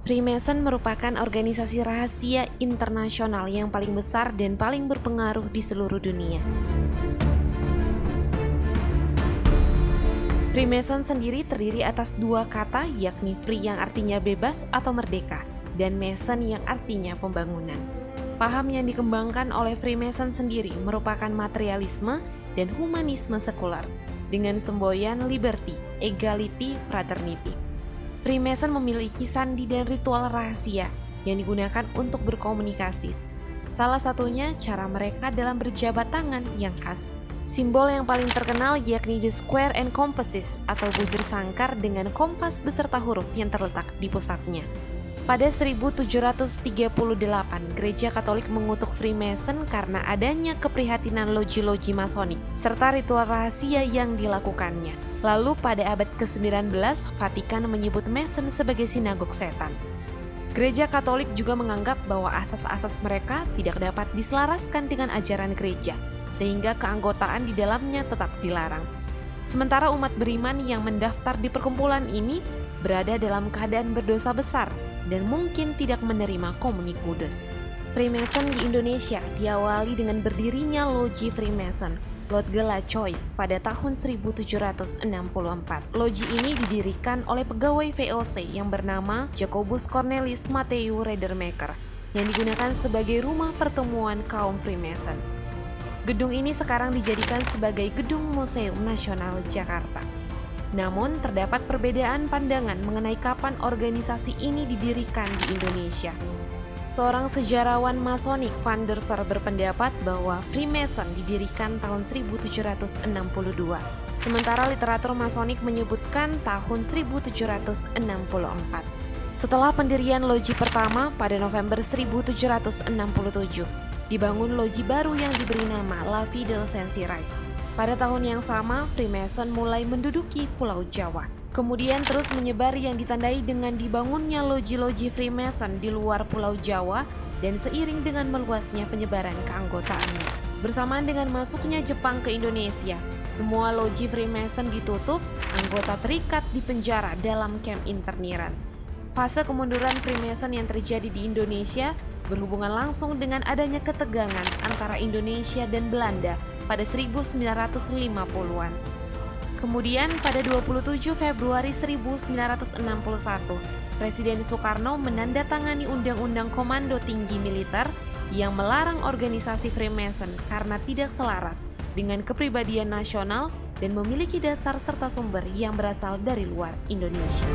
Freemason merupakan organisasi rahasia internasional yang paling besar dan paling berpengaruh di seluruh dunia. Freemason sendiri terdiri atas dua kata, yakni free yang artinya bebas atau merdeka, dan mason yang artinya pembangunan. Paham yang dikembangkan oleh Freemason sendiri merupakan materialisme dan humanisme sekuler, dengan semboyan liberty, equality, fraternity. Freemason memiliki sandi dan ritual rahasia yang digunakan untuk berkomunikasi. Salah satunya cara mereka dalam berjabat tangan yang khas. Simbol yang paling terkenal yakni the square and compasses atau bujur sangkar dengan kompas beserta huruf yang terletak di pusatnya. Pada 1738, Gereja Katolik mengutuk Freemason karena adanya keprihatinan loji-loji masonik serta ritual rahasia yang dilakukannya. Lalu pada abad ke-19, Vatikan menyebut Mason sebagai sinagog setan. Gereja Katolik juga menganggap bahwa asas-asas mereka tidak dapat diselaraskan dengan ajaran gereja, sehingga keanggotaan di dalamnya tetap dilarang. Sementara umat beriman yang mendaftar di perkumpulan ini berada dalam keadaan berdosa besar dan mungkin tidak menerima komuni kudus. Freemason di Indonesia diawali dengan berdirinya Loji Freemason, Lodge La Choice, pada tahun 1764. Loji ini didirikan oleh pegawai VOC yang bernama Jacobus Cornelis Matthew Radermaker, yang digunakan sebagai rumah pertemuan kaum Freemason. Gedung ini sekarang dijadikan sebagai Gedung Museum Nasional Jakarta. Namun, terdapat perbedaan pandangan mengenai kapan organisasi ini didirikan di Indonesia. Seorang sejarawan masonik, Van der Ver, berpendapat bahwa Freemason didirikan tahun 1762, sementara literatur masonik menyebutkan tahun 1764. Setelah pendirian loji pertama pada November 1767, dibangun loji baru yang diberi nama La Vie del Sensirai. Pada tahun yang sama, Freemason mulai menduduki Pulau Jawa. Kemudian terus menyebar yang ditandai dengan dibangunnya loji-loji Freemason di luar Pulau Jawa dan seiring dengan meluasnya penyebaran keanggotaannya. Bersamaan dengan masuknya Jepang ke Indonesia, semua loji Freemason ditutup, anggota terikat di penjara dalam kamp interniran. Fase kemunduran Freemason yang terjadi di Indonesia berhubungan langsung dengan adanya ketegangan antara Indonesia dan Belanda pada 1950-an. Kemudian pada 27 Februari 1961, Presiden Soekarno menandatangani Undang-Undang Komando Tinggi Militer yang melarang organisasi Freemason karena tidak selaras dengan kepribadian nasional dan memiliki dasar serta sumber yang berasal dari luar Indonesia.